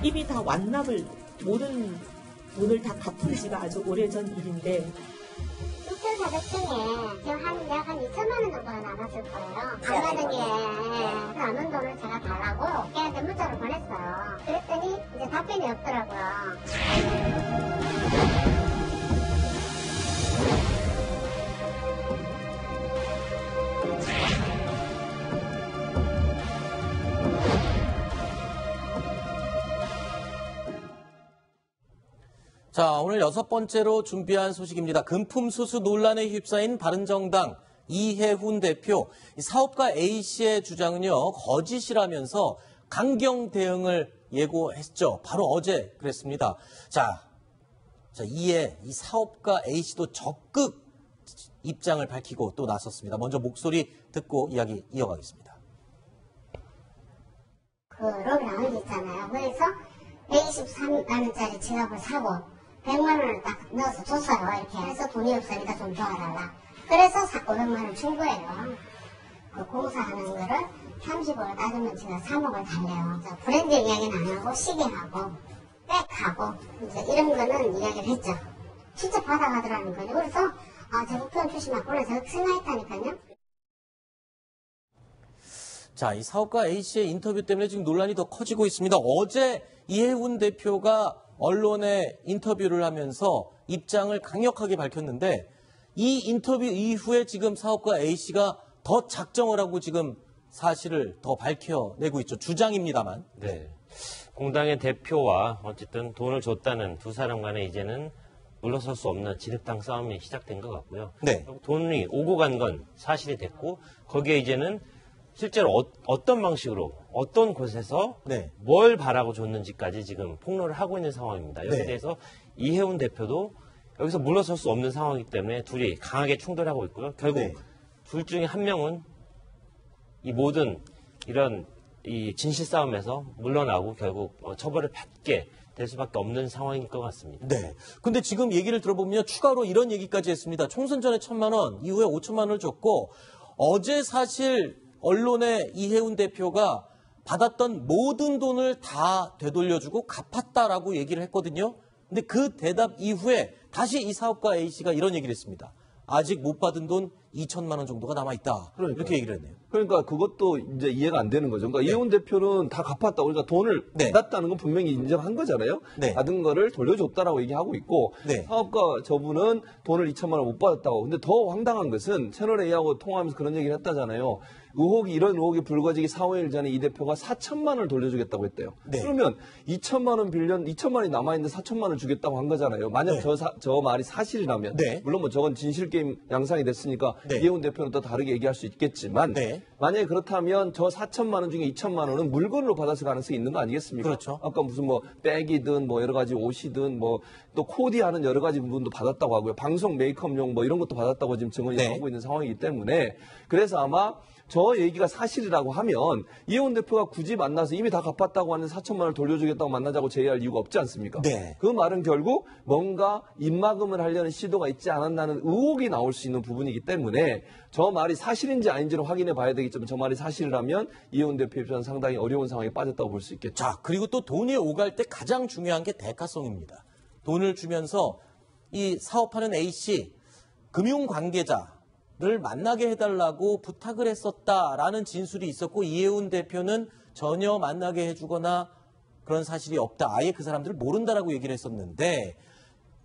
이미 다 완납을 모든 돈을 다 갚은 지가 아주 오래전 일인데 6,400 중에 지금 약 한 2천만 원 정도가 남았을 거예요. 안 받은 게 남은 돈을 제가 달라고 걔한테 문자를 보냈어요. 그랬더니 이제 답변이 없더라고요. 자, 오늘 6번째로 준비한 소식입니다. 금품 수수 논란에 휩싸인 바른정당 이해훈 대표. 사업가 A씨의 주장은요, 거짓이라면서 강경 대응을 예고했죠. 바로 어제 그랬습니다. 자, 이에 이 사업가 A씨도 적극 입장을 밝히고 또 나섰습니다. 먼저 목소리 듣고 이야기 이어가겠습니다. 그 로비라운지 있잖아요. 그래서 123만 원짜리 지갑을 사고 100만 원을 딱 넣어서 줬어요. 이렇게 해서 돈이 없으니까 좀 도와달라. 그래서 500만 원 준 거예요. 그 공사하는 거를 30억을 따지면 제가 3억을 달래요. 브랜드 이야기는 안 하고 시계하고 백하고 이제 이런 거는 이야기를 했죠. 진짜 받아가더라는 거죠. 그래서 제가 표현 출시 맞구나 제가 생각했다니까요. 자, 이 사업가 A씨의 인터뷰 때문에 지금 논란이 더 커지고 있습니다. 어제 이해훈 대표가 언론에 인터뷰를 하면서 입장을 강력하게 밝혔는데 이 인터뷰 이후에 지금 사업가 A씨가 더 작정을 하고 지금 사실을 더 밝혀내고 있죠. 주장입니다만. 네. 공당의 대표와 어쨌든 돈을 줬다는 두 사람 간에 이제는 물러설 수 없는 진흙탕 싸움이 시작된 것 같고요. 네. 돈이 오고 간 건 사실이 됐고 거기에 이제는 실제로 어떤 방식으로 어떤 곳에서 네. 뭘 바라고 줬는지까지 지금 폭로를 하고 있는 상황입니다. 여기에 네. 대해서 이해훈 대표도 여기서 물러설 수 없는 상황이기 때문에 둘이 강하게 충돌하고 있고요. 결국 네. 둘 중에 한 명은 이 모든 이런 이 진실 싸움에서 물러나고 결국 처벌을 받게 될 수밖에 없는 상황일 것 같습니다. 네. 근데 지금 얘기를 들어보면 추가로 이런 얘기까지 했습니다. 총선 전에 1,000만 원, 이후에 5천만 원을 줬고 어제 사실 언론에 이해훈 대표가 받았던 모든 돈을 다 되돌려주고 갚았다라고 얘기를 했거든요. 근데 그 대답 이후에 다시 이 사업가 A씨가 이런 얘기를 했습니다. 아직 못 받은 돈 2천만 원 정도가 남아있다. 이렇게 얘기를 했네요. 그러니까 그것도 이제 이해가 안 되는 거죠. 그러니까 네. 이해훈 대표는 다 갚았다. 그러니까 돈을 네. 받았다는 건 분명히 인정한 거잖아요. 네. 받은 거를 돌려줬다라고 얘기하고 있고 네. 사업가 저분은 돈을 2천만 원 못 받았다고. 근데 더 황당한 것은 채널A하고 통화하면서 그런 얘기를 했다잖아요. 이런 의혹이 불거지기 4, 5일 전에 이 대표가 4천만 원을 돌려주겠다고 했대요. 네. 그러면 2천만 원 빌려 2천만 원이 남아있는데 4천만 원을 주겠다고 한 거잖아요. 만약 네. 저 말이 사실이라면 네. 물론 뭐 저건 진실게임 양상이 됐으니까 네. 이해훈 대표는 또 다르게 얘기할 수 있겠지만 네. 만약에 그렇다면 저 4천만 원 중에 2천만 원은 물건으로 받았을 가능성이 있는 거 아니겠습니까? 그렇죠. 아까 무슨 뭐 백이든 뭐 여러 가지 옷이든 뭐 또 코디하는 여러 가지 부분도 받았다고 하고요. 방송 메이크업용 뭐 이런 것도 받았다고 지금 증언이 네. 나오고 있는 상황이기 때문에 그래서 아마 저 얘기가 사실이라고 하면 이해훈 대표가 굳이 만나서 이미 다 갚았다고 하는 4천만 원을 돌려주겠다고 만나자고 제의할 이유가 없지 않습니까? 네. 그 말은 결국 뭔가 입막음을 하려는 시도가 있지 않았나는 의혹이 나올 수 있는 부분이기 때문에 저 말이 사실인지 아닌지를 확인해 봐야 되겠지만 저 말이 사실이라면 이해훈 대표 입장은 상당히 어려운 상황에 빠졌다고 볼 수 있겠죠. 자, 그리고 또 돈이 오갈 때 가장 중요한 게 대가성입니다. 돈을 주면서 이 사업하는 A씨, 금융 관계자를 만나게 해달라고 부탁을 했었다라는 진술이 있었고 이해훈 대표는 전혀 만나게 해주거나 그런 사실이 없다. 아예 그 사람들을 모른다라고 얘기를 했었는데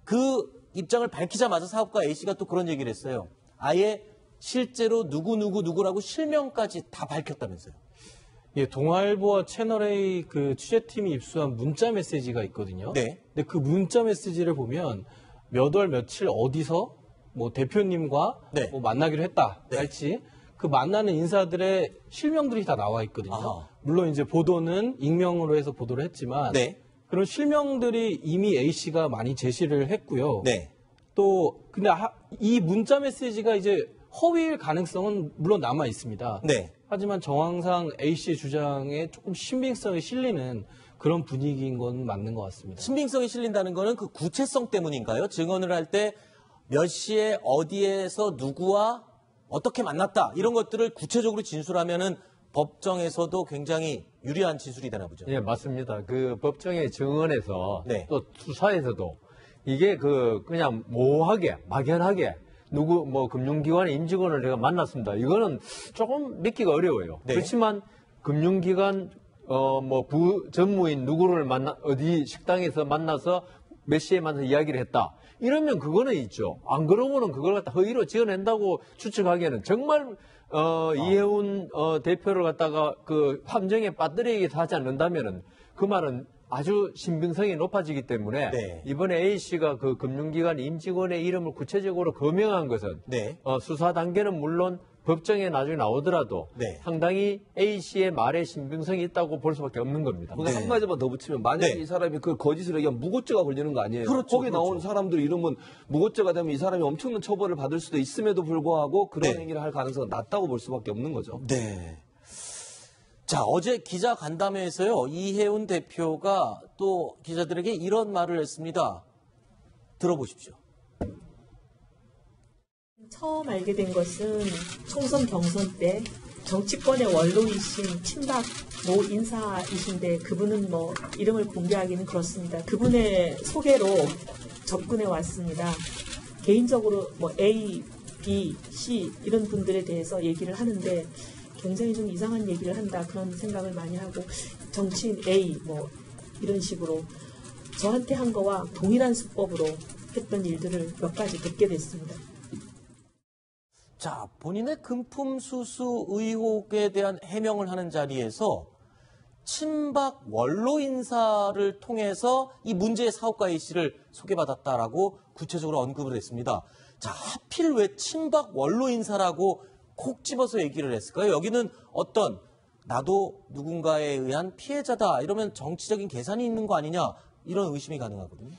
그 입장을 밝히자마자 사업가 A씨가 또 그런 얘기를 했어요. 아예 실제로 누구라고 실명까지 다 밝혔다면서요. 예, 동아일보와 채널A 그 취재팀이 입수한 문자 메시지가 있거든요. 네. 근데 그 문자 메시지를 보면 몇 월 며칠 어디서 뭐 대표님과 네. 뭐 만나기로 했다 네. 할지 그 만나는 인사들의 실명들이 다 나와 있거든요. 아하. 물론 이제 보도는 익명으로 해서 보도를 했지만 네. 그런 실명들이 이미 A씨가 많이 제시를 했고요. 네. 또 근데 이 문자 메시지가 이제 허위일 가능성은 물론 남아 있습니다. 네. 하지만 정황상 A씨의 주장에 조금 신빙성이 실리는 그런 분위기인 건 맞는 것 같습니다. 신빙성이 실린다는 거는 그 구체성 때문인가요? 증언을 할 때 몇 시에 어디에서 누구와 어떻게 만났다 이런 것들을 구체적으로 진술하면은 법정에서도 굉장히 유리한 진술이 되나 보죠. 예, 맞습니다. 그 법정의 증언에서 네. 또 수사에서도 이게 그냥 모호하게, 막연하게 누구 뭐 금융기관의 임직원을 내가 만났습니다. 이거는 조금 믿기가 어려워요. 네. 그렇지만 금융기관 뭐 부전무인 누구를 어디 식당에서 만나서 몇 시에 만나서 이야기를 했다. 이러면 그거는 있죠. 안 그러면은 그걸 갖다 허위로 지어낸다고 추측하기에는 정말 이해운 대표를 갖다가 그 함정에 빠뜨리게 하지 않는다면은 그 말은 아주 신빙성이 높아지기 때문에 네. 이번에 A 씨가 그 금융기관 임직원의 이름을 구체적으로 거명한 것은 네. 수사 단계는 물론 법정에 나중에 나오더라도 네. 상당히 A 씨의 말에 신빙성이 있다고 볼 수밖에 없는 겁니다. 거기 한 가지만 더 붙이면 만약에 네. 이 사람이 그 거짓을 얘기하면 무고죄가 걸리는 거 아니에요? 그렇죠, 거기 그렇죠. 나오는 사람들 이름은 무고죄가 되면 이 사람이 엄청난 처벌을 받을 수도 있음에도 불구하고 그런 네. 행위를 할 가능성은 낮다고 볼 수밖에 없는 거죠. 네. 자, 어제 기자 간담회에서요, 이해운 대표가 또 기자들에게 이런 말을 했습니다. 들어보십시오. 처음 알게 된 것은 총선 경선 때 정치권의 원로이신 친박 모 인사이신데 그분은 뭐 이름을 공개하기는 그렇습니다. 그분의 소개로 접근해 왔습니다. 개인적으로 뭐 A, B, C 이런 분들에 대해서 얘기를 하는데 굉장히 좀 이상한 얘기를 한다 그런 생각을 많이 하고 정치인 A 뭐 이런 식으로 저한테 한 거와 동일한 수법으로 했던 일들을 몇 가지 듣게 됐습니다. 자, 본인의 금품 수수 의혹에 대한 해명을 하는 자리에서 친박 원로 인사를 통해서 이 문제의 사업가 A씨를 소개받았다라고 구체적으로 언급을 했습니다. 자, 하필 왜 친박 원로 인사라고 콕 집어서 얘기를 했을까요? 여기는 어떤 나도 누군가에 의한 피해자다 이러면 정치적인 계산이 있는 거 아니냐 이런 의심이 가능하거든요.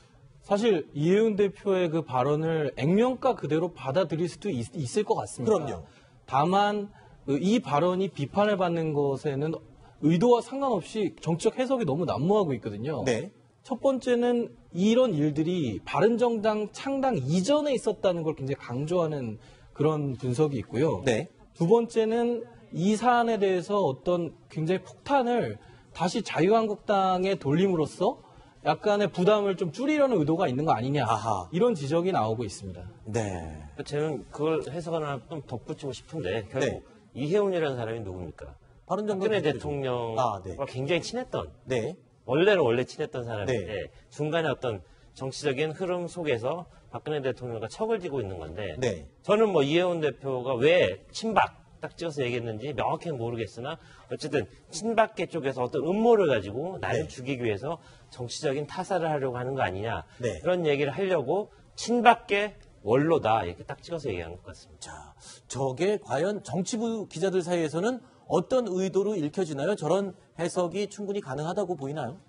사실 이해운 대표의 그 발언을 액면가 그대로 받아들일 수도 있을 것 같습니다. 그럼요. 다만 이 발언이 비판을 받는 것에는 의도와 상관없이 정치적 해석이 너무 난무하고 있거든요. 네. 첫 번째는 이런 일들이 바른정당 창당 이전에 있었다는 걸 굉장히 강조하는 그런 분석이 있고요. 네. 두 번째는 이 사안에 대해서 어떤 굉장히 폭탄을 다시 자유한국당에 돌림으로써 약간의 부담을 좀 줄이려는 의도가 있는 거 아니냐. 아하. 이런 지적이 나오고 있습니다. 네. 저는 그걸 해석을 하나 좀 덧붙이고 싶은데 결국 네. 이해운이라는 사람이 누굽니까? 바른정당 박근혜 대표죠. 대통령과 네. 굉장히 친했던 네. 원래 친했던 사람인데 네. 중간에 어떤 정치적인 흐름 속에서 박근혜 대통령과 척을 지고 있는 건데 네. 저는 뭐 이해운 대표가 왜 친박 딱 찍어서 얘기했는지 명확히 모르겠으나 어쨌든 친박계 쪽에서 어떤 음모를 가지고 나를 네. 죽이기 위해서 정치적인 타살을 하려고 하는 거 아니냐 네. 그런 얘기를 하려고 친박계 원로다 이렇게 딱 찍어서 얘기하는 것 같습니다. 자, 저게 과연 정치부 기자들 사이에서는 어떤 의도로 읽혀지나요? 저런 해석이 충분히 가능하다고 보이나요?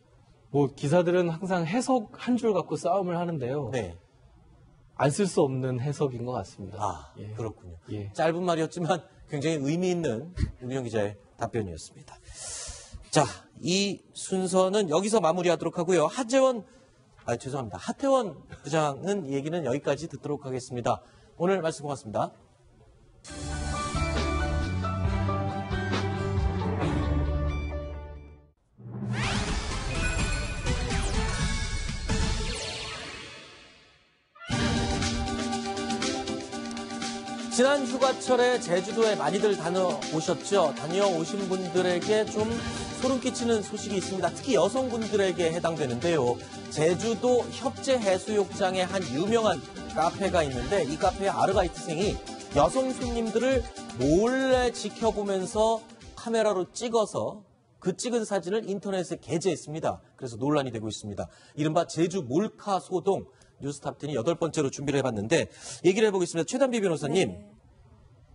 뭐 기사들은 항상 해석 한 줄 갖고 싸움을 하는데요. 네. 안 쓸 수 없는 해석인 것 같습니다. 아, 예. 그렇군요. 예. 짧은 말이었지만 굉장히 의미 있는 윤영 기자의 답변이었습니다. 자, 이 순서는 여기서 마무리하도록 하고요. 죄송합니다. 하태원 부장은 얘기는 여기까지 듣도록 하겠습니다. 오늘 말씀 고맙습니다. 지난 휴가철에 제주도에 많이들 다녀오셨죠? 다녀오신 분들에게 좀 소름 끼치는 소식이 있습니다. 특히 여성분들에게 해당되는데요. 제주도 협재해수욕장에 한 유명한 카페가 있는데 이 카페의 아르바이트생이 여성 손님들을 몰래 지켜보면서 카메라로 찍어서 그 찍은 사진을 인터넷에 게재했습니다. 그래서 논란이 되고 있습니다. 이른바 제주 몰카 소동. 뉴스탑10이 8번째로 준비를 해봤는데 얘기를 해보겠습니다. 최단비 변호사님, 네.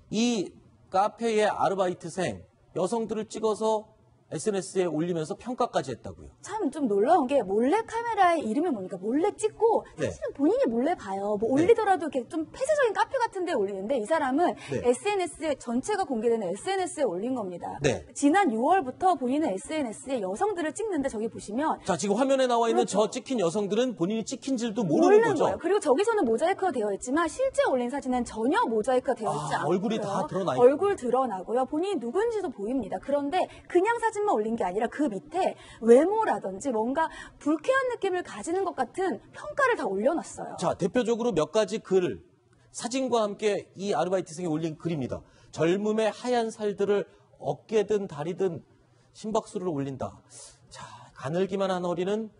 이 카페의 아르바이트생 여성들을 찍어서 SNS에 올리면서 평가까지 했다고요. 참 좀 놀라운 게 몰래 카메라의 이름이 뭐니까 몰래 찍고 네. 사실은 본인이 몰래 봐요. 뭐 올리더라도 이렇게 좀 폐쇄적인 카페 같은 데 올리는데 이 사람은 네. SNS에 전체가 공개되는 SNS에 올린 겁니다. 네. 지난 6월부터 본인은 SNS에 여성들을 찍는데 저기 보시면 자, 지금 화면에 나와 있는 그렇죠. 저 찍힌 여성들은 본인이 찍힌 줄도 모르는 거죠. 거예요. 그리고 저기서는 모자이크가 되어 있지만 실제 올린 사진은 전혀 모자이크가 되어 있지 않고요. 얼굴이 다 드러나 있고. 얼굴 드러나고요. 본인이 누군지도 보입니다. 그런데 그냥 사진 사진만 올린 게 아니라 그 밑에 외모라든지 뭔가 불쾌한 느낌을 가지는 것 같은 평가를 다 올려놨어요. 자, 대표적으로 몇 가지 글, 사진과 함께 이 아르바이트생이 올린 글입니다. 젊음의 하얀 살들을 어깨든 다리든 심박수를 올린다. 자, 가늘기만 한 허리는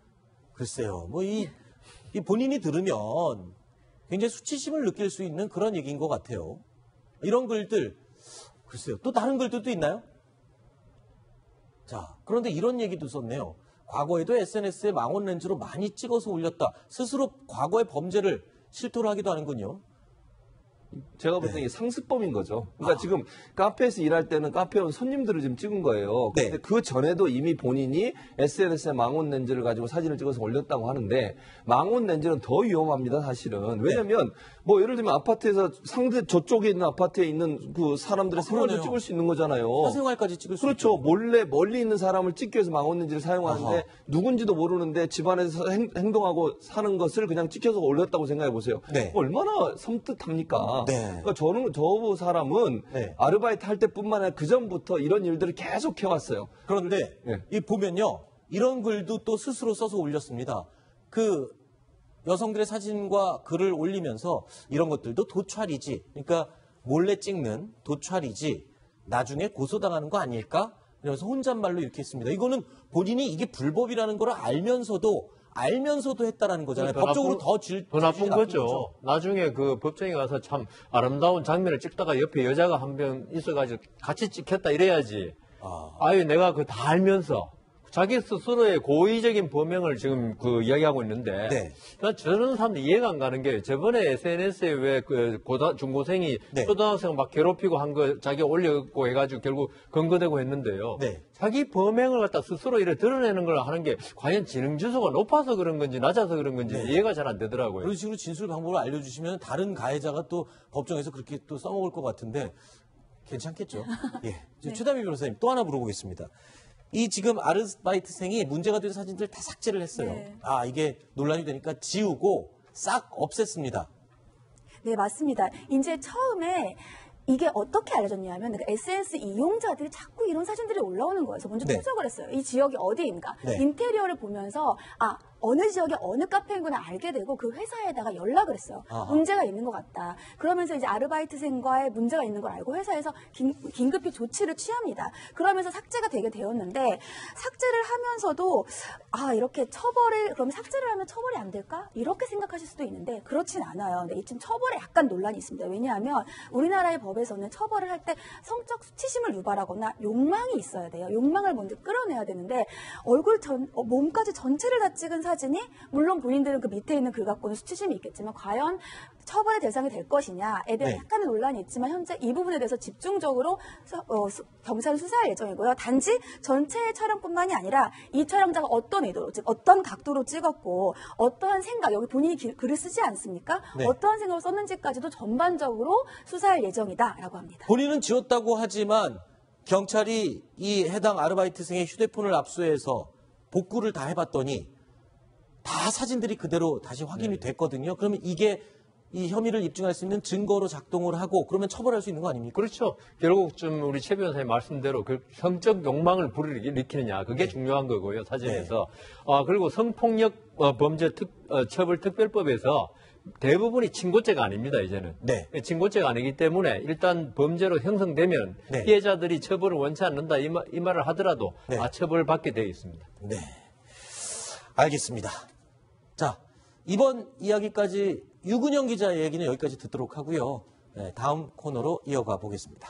글쎄요. 뭐 이 본인이 들으면 굉장히 수치심을 느낄 수 있는 그런 얘기인 것 같아요. 이런 글들, 글쎄요. 또 다른 글들도 있나요? 자, 그런데 이런 얘기도 썼네요. 과거에도 SNS에 망원 렌즈로 많이 찍어서 올렸다. 스스로 과거의 범죄를 실토를 하기도 하는군요. 제가 볼 때 이게 상습범인 거죠. 그러니까 지금 카페에서 일할 때는 카페 온 손님들을 지금 찍은 거예요. 네. 근데 그 전에도 이미 본인이 SNS에 망원 렌즈를 가지고 사진을 찍어서 올렸다고 하는데 망원 렌즈는 더 위험합니다, 사실은. 왜냐면 뭐 예를 들면 아파트에서 상대 저쪽에 있는 아파트에 있는 그 사람들의 생활도 그러네요. 찍을 수 있는 거잖아요. 사생활까지 찍을 수 그렇죠. 있죠. 몰래 멀리 있는 사람을 찍기 위해서 망원 렌즈를 사용하는데 아하. 누군지도 모르는데 집안에서 행동하고 사는 것을 그냥 찍혀서 올렸다고 생각해 보세요. 네. 얼마나 섬뜩합니까? 네. 그러니까 저 사람은 네. 아르바이트 할 때뿐만 아니라 그 전부터 이런 일들을 계속 해왔어요. 그런데 네. 이 보면요. 이런 글도 또 스스로 써서 올렸습니다. 그 여성들의 사진과 글을 올리면서 이런 것들도 도촬이지. 그러니까 몰래 찍는 도촬이지. 나중에 고소당하는 거 아닐까? 이러면서 혼잣말로 이렇게 했습니다. 이거는 본인이 이게 불법이라는 걸 알면서도 했다라는 거잖아요. 법적으로 더 나쁜 거죠. 나중에 그 법정에 가서 참 아름다운 장면을 찍다가 옆에 여자가 한 명 있어가지고 같이 찍혔다 이래야지. 아유, 내가 그 다 알면서 자기 스스로의 고의적인 범행을 지금 그 이야기하고 있는데. 네. 난 저런 사람들 이해가 안 가는 게 저번에 SNS에 왜 그 중고생이 네. 초등학생 막 괴롭히고 한 거 자기가 올렸고 해가지고 결국 검거되고 했는데요. 네. 자기 범행을 갖다 스스로 이렇게 드러내는 걸 하는 게 과연 지능지수가 높아서 그런 건지 낮아서 그런 건지 네. 이해가 잘 안 되더라고요. 그런 식으로 진술 방법을 알려주시면 다른 가해자가 또 법정에서 그렇게 또 써먹을 것 같은데 괜찮겠죠? 예. 최다미 변호사님 또 하나 물어보겠습니다. 이 지금 아르바이트생이 문제가 된 사진들 다 삭제를 했어요. 네. 아, 이게 논란이 되니까 지우고 싹 없앴습니다. 네, 맞습니다. 이제 처음에 이게 어떻게 알려졌냐면 SNS 이용자들이 자꾸 이런 사진들이 올라오는 거예요. 그래서 먼저 네. 추적을 했어요. 이 지역이 어디인가. 네. 인테리어를 보면서 어느 지역에 어느 카페인구나 알게 되고 그 회사에다가 연락을 했어요. 아하. 문제가 있는 것 같다. 그러면서 이제 아르바이트생과의 문제가 있는 걸 알고 회사에서 긴급히 조치를 취합니다. 그러면서 삭제가 되게 되었는데 삭제를 하면서도 이렇게 그럼 삭제를 하면 처벌이 안 될까? 이렇게 생각하실 수도 있는데 그렇진 않아요. 근데 이쯤 처벌에 약간 논란이 있습니다. 왜냐하면 우리나라의 법에서는 처벌을 할 때 성적 수치심을 유발하거나 욕망이 있어야 돼요. 욕망을 먼저 끌어내야 되는데 몸까지 전체를 다 찍은 사진이 물론 본인들은 그 밑에 있는 글 갖고는 수치심이 있겠지만 과연 처벌의 대상이 될 것이냐에 대한 네. 약간의 논란이 있지만 현재 이 부분에 대해서 집중적으로 경찰은 수사할 예정이고요. 단지 전체의 촬영뿐만이 아니라 이 촬영자가 어떤 의도로 어떤 각도로 찍었고 어떠한 생각 여기 본인이 글을 쓰지 않습니까? 네. 어떠한 생각을 썼는지까지도 전반적으로 수사할 예정이다라고 합니다. 본인은 지웠다고 하지만 경찰이 이 해당 아르바이트생의 휴대폰을 압수해서 복구를 다 해봤더니 다 사진들이 그대로 다시 확인이 됐거든요. 그러면 이게 이 혐의를 입증할 수 있는 증거로 작동을 하고 그러면 처벌할 수 있는 거 아닙니까? 그렇죠. 결국 좀 우리 최 변호사님 말씀대로 그 성적 욕망을 불일으키느냐 그게 중요한 거고요. 사진에서. 그리고 성폭력 범죄 처벌 특별법에서 대부분이 친고죄가 아닙니다, 이제는. 네. 친고죄가 아니기 때문에 일단 범죄로 형성되면 네. 피해자들이 처벌을 원치 않는다 이 말을 하더라도 네. 처벌받게 되어 있습니다. 네. 알겠습니다. 자, 이번 이야기까지 유근영 기자의 얘기는 여기까지 듣도록 하고요. 네, 다음 코너로 이어가 보겠습니다.